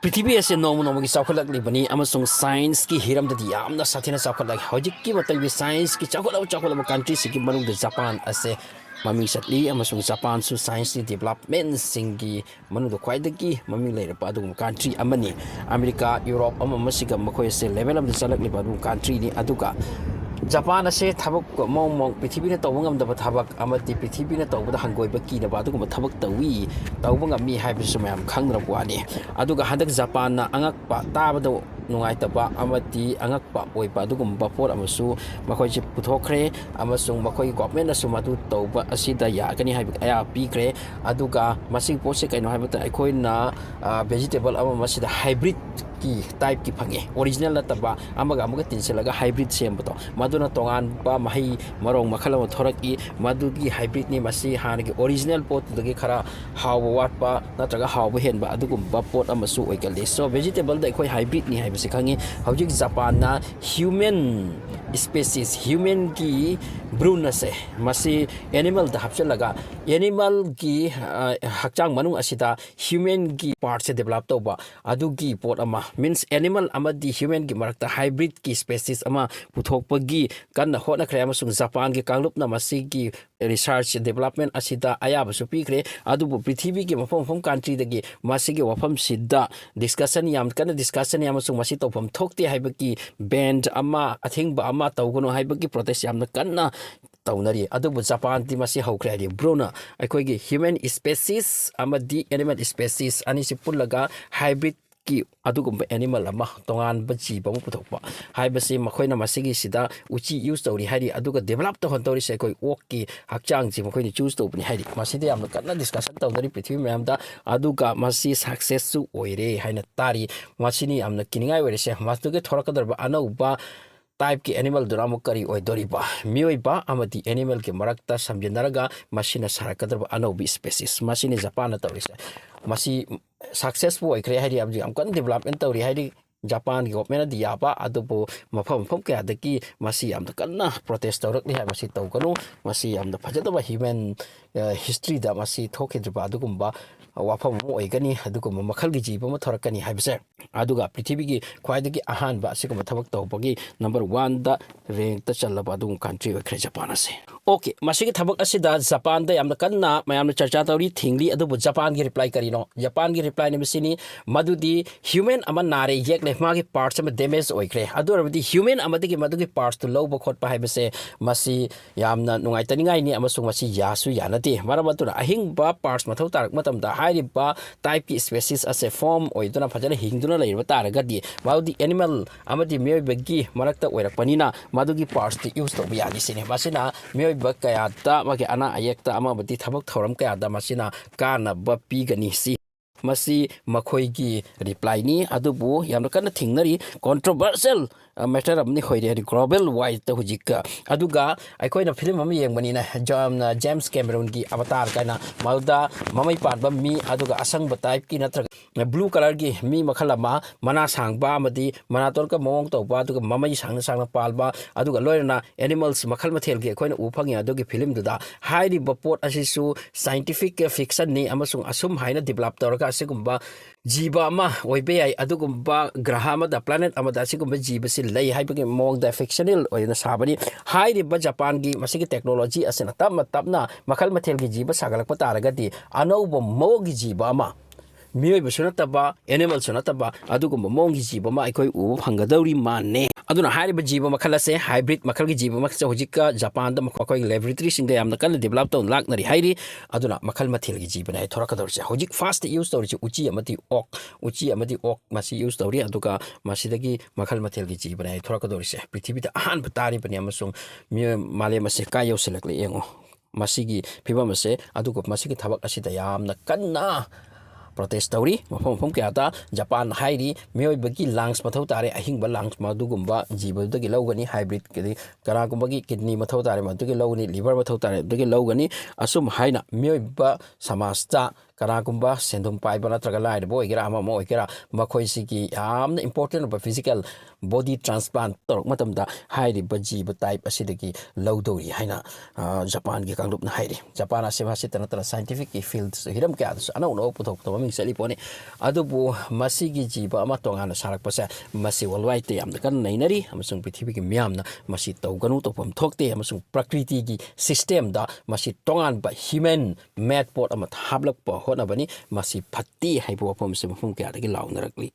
पृथ्वी असे नोम नोम की चाखलबनी साइंस की हिरम यामना साथीना चाखल हजिकी साइंस की चाखल कंट्री की मनुंग जापान असे ममी चली जापान सु साइंस की डेवलपमेंट सिंगी मनुंग ख्वाइदगी ममी लेरप अदुगुम कंट्री अमनी अमेरिका यूरोप अमसिग मखोय से लेवल अमद चलकलिब अदु कंट्री नि अदुगा जापान असे थबक मोंग पृथ्वी तौब थबक पृथ्वी तौब हंगोब कीनब थबक तौवी तौब गमी है मैम खंग्रब वानी हंदक जापान अंगप ताबद नुंगाइतब अंगप पोट मखोइसे पुथोखरे मखोइ गवर्नमेंट मधु तौब असिदा यागनी है अया पीखरे पोसे कहीं अखोइना वेजिटेबल हाइब्रिड की टाइप की फंगे ओरिजिनल नतबा तीनसलगा हाइब्रिड सेमबतो मधुना तोगानबा मही मरोंग मखल थोरकी मधुगी हाइब्रिड ने मसी हानगी ओरिजिनल पोट खरा हाव वाटपा नत्रगा हाव हेनबा अदुगुम्बा पोट अमसु ओइकले सो वेजिटेबल द अखोइ हाइब्रिड नि हाइबसे खंगे हौजिक जापान ना ह्यूमन स्पेसीज ह्यूमन की ब्रून से मसी एनिमल द हपचलगा एनिमल की हक्चांग मनुंग असिदा ह्यूमन की पार्ट से डेवलप तौबा अदुगी पोट अमा मीन्स एनिमल अमदी ह्यूमन की मरक्ता हाइब्रिड की स्पेसीज अमा पुथोकपगी कन्न होनखरे अमसुंग जापान के कांगलुपना मसी की रिसर्च डेवलपमेंट असिदा अयाबसु पीखरे अदुबु पृथ्वी की मफम कंट्री दगी मसी के वफम सिद्दा डिस्कशन याम कन्न डिस्कशन यामसुंग मसी तौफम थोकते हाइबकी बैंड अमा अथिंगबा अमा तौगनो हाइबकी प्रोटेस्ट यामना कन्न तौनरी अदुबु जापान ती मसी हौखरे हाइदि ब्रोना अखोइगी ह्यूमन स्पेसीज अमदी एनिमल स्पेसीज अनिसि पुल्लगा हाइब्रिड की अदुगुम्बा एनिमल अमा तोंगान जीव अमा पुथोकपा हाइबसे मखोइना मसिगी सिदा उची यूज तौरी हाइदि अदुगा डेवलप तौहन तौरी से कोई ओक की हक्चांग जी मखोइनि चूज तौबनि हाइदि मसिदे यामना कन्ना डिस्कशन तौदरी पृथ्वी मयामदा अदुगा मसी सक्सेस सु ओइरे हाइना तारी मसिनि यामना किनिंगाइ ओइरेसे मस्तुगे थोरकदरबा अनौबा टाइप की एनिमल दुरामुक करी ओइदोरिबा मियोइबा अमदी एनिमल के मरक्ता समझनरगा मसिना सारकदरबा अनौबी स्पेसीज मसिनि जापान तौरिसे मसी सक्सेसफुल ओइखरे हाइदि अमजी अमकन डेवलपमेंट तौरी हाइदि जापान की गवर्नमेंट याबा अदुबो मफम कयादकी मसी यामदा कन्ना प्रोटेस्ट तौरकनि हाइ मसी तौगनु मसी यामदा फजदबा ह्यूमन हिस्ट्री दा मसी थोखेद्रबा अदुगुम्बा वाफम ओइगनी अदुगुम्बा मखलगी जीव अमा थोरकनी हाइबसे अदुगा पृथ्वी की ख्वाइदगी अहानबा असिगुम्बा थबक तौबगी नंबर 1 दा रैंक ता चलबा अदुगुम कंट्री ओइखरे जापान असे ओके मसिगी थबक असिदा जापान दा यामदा कन्ना मयामना चर्चा तौरी थिंगली अदुबु जापान की रिप्लाई करिनो जापान की रिप्लाई नेमसिनी मदुदी ह्यूमन अमा नारे येकले मागी पार्ट्स अमा डैमेज ओइखरे अदुरबदी ह्यूमन अमदगी मदुगी पार्ट्स तु लौब खोटपा हाइबसे मसी यामना नुंगाइतनिंगाइ नि अमसुंग मसी यासु यानते मरमतुना अहिंगबा पार्ट्स मथौ तारक मतमदा हाइरिबा टाइप की स्पेसीज असे फॉर्म ओइदुना फजना हिंगदुना लेरबा तारगदी माउदी एनिमल अमदी मेयबगी मरक्ता ओइरकपनिना मदुगी पार्ट्स तु यूज तौबा यानि सिने मसिना मेयबा कयाता मगे अना अयक्ता अमाबदी थबक थौरम कयादा मसिना कानबा पीगनी सी मसी मखोइगी रिप्लाई नि अदुबु यामना कन्ना थिंगनरी कंट्रोवर्शियल मैटर अमनि होइरे ग्लोबल वाइड त हुजिक अदुगा अखोइना फिल्म अम येंगबनिना जेम्स कैमरून की अवतार काना मलदा ममई पानबा मी अदुगा असंग टाइप की नत्र ब्लू कलर की मी मखलमा मना सांगबा अमदी मना तोरका मोंग तौबा अदुगा ममई सांगना सांगना पालबा अदुगा लोयना एनिमल्स मखल मथेल की अखोइना उफंगी अदुगी फिल्म दुदा हाइरि बपोट असिसु साइंटिफिक फिक्शन नि अमसुंग असुम हाइना डेवलप तौरका असिगुम्बा जीवा अमा ओइबे याइ अदुगुम्बा ग्रह अमदा प्लैनेट अमदा असिगुम्बा जीवसि लई हाइबगे मोंगदा फिक्शनल ओइना साबनी हाइरिबा जापान की मसिगी टेक्नोलॉजी असिना तपना मखल मथेल की जीव सागलकपा तारगदी अनौब मोगी जीव अमा मियोइबसु नतबा एनिमल सु नतबा अदुगुम्बा मोंगी जीव अमा अखोइ उ फंगदौरी माने अदुना हाइरिबा जीव मखल असे हाइब्रिड मखल की जीव मखल हुजिका जापान द मखोइ लैबोरेटरी सिंग यामना कन डेवलप तौ लाकनरी हाइरि अदुना मखल मथेल की जीव नाइ थोरकदौरसे हुजिक फास्ट यूज तौरसे उची अमदी ओक मसी यूज तौरी अदुगा मसीदगी मखल मथेल की जीव नाइ थोरकदौरसे पृथ्वी द अहान बतारि बनि अमसुंग मियो माले मसे काय योसलकले येंगो मसीगी फिबम से अदुगा मसीगी थबक असिदा यामना कन्ना प्रोटेस्ट तौरी मफम कयाता जापान हाइरी मेयबगी लंग्स मथौ तारे अहिंगबा लंग्स मदुगुम्बा जीवदगी लौगनी हाइब्रिड के कनागुम्बगी किडनी मथौ तारे मदुगी लौगनी लिवर मथौ तारे दगी लौगनी असुम हाइना मेयबा समाजता ꯀꯅꯥꯒꯨꯝꯕ ꯁꯦꯟꯊꯨꯝ ꯄꯥꯏꯕ ꯅꯠꯇ꯭ꯔꯒ ꯂꯥꯏꯔꯕ ꯑꯣꯏꯒꯦꯔꯥ ꯑꯃ ꯑꯣꯏꯒꯦꯔꯥ ꯃꯈꯣꯏꯁꯤꯒꯤ ꯌꯥꯝꯅ ꯏꯝꯄꯣꯔꯇꯦꯟ ꯑꯣꯏꯕ ꯐꯤꯖꯤꯀꯦꯜ ꯕꯣꯗꯤ ꯇ꯭ꯔꯥꯟꯁꯄ꯭ꯂꯥꯟ ꯇꯧꯔꯛ ꯃꯇꯝꯗ ꯍꯥꯏꯔꯤꯕ ꯖꯤꯕ ꯇꯥꯏꯞ ꯑꯁꯤꯗꯒꯤ ꯂꯧꯗꯧꯔꯤ ꯍꯥꯏꯅ ꯖꯄꯥꯟꯒꯤ ꯀꯥꯡꯂꯨꯞꯅ ꯍꯥꯏꯔꯤ ꯖꯄꯥꯟ ꯑꯁꯤ ꯃꯁꯤꯇ ꯅꯠꯇꯅ ꯁꯥꯏꯟꯇꯤꯐꯤꯛꯀꯤ ꯐꯤꯜꯗꯁꯨ ꯍꯤꯔꯝ ꯀꯌꯥꯗꯁꯨ ꯑꯅꯧ ꯑꯅꯧꯕ ꯄꯨꯊꯣꯛꯄ ꯃꯃꯤꯡ ꯆꯠꯂꯤ ꯄꯣꯠꯅꯤ ꯑꯗꯨꯕꯨ ꯃꯁꯤꯒꯤ ꯖꯤꯕ ꯑꯃ ꯇꯣꯉꯥꯟꯅ ꯁꯥꯔꯛꯄꯁꯦ ꯃꯁꯤ ꯋꯥꯔꯜꯋꯥꯏꯗꯇ ꯌꯥꯝꯅ ꯀꯟꯅ ꯅꯩꯅꯔꯤ ꯑꯃꯁꯨꯡ ꯄ꯭ꯔꯤꯊꯤꯕꯤꯒꯤ ꯃꯤꯌꯥꯝꯅ ꯃꯁꯤ ꯇꯧꯒꯅꯨ ꯇꯧꯐꯝ ꯊꯣꯛꯇꯦ ꯑꯃꯁꯨꯡ ꯄ꯭ꯔꯀ꯭ꯔꯤꯇꯤꯒꯤ ꯁꯤꯁꯇꯦꯝꯗ ꯃꯁꯤ ꯇꯣꯉꯥꯟꯕ ꯍ꯭ꯌꯨꯃꯦꯟ ꯃꯦꯠ ꯄꯣꯠ ꯑꯃ ꯍꯥꯞꯂꯛꯄ ꯍꯣꯠꯅꯕꯅꯤ ꯃꯁꯤ ꯐꯠꯇꯦ ꯍꯥꯏꯕ ꯋꯥꯐꯝꯁꯦ ꯃꯐꯝ ꯀꯌꯥꯗꯒꯤ ꯂꯥꯎꯅꯔꯛꯂꯤ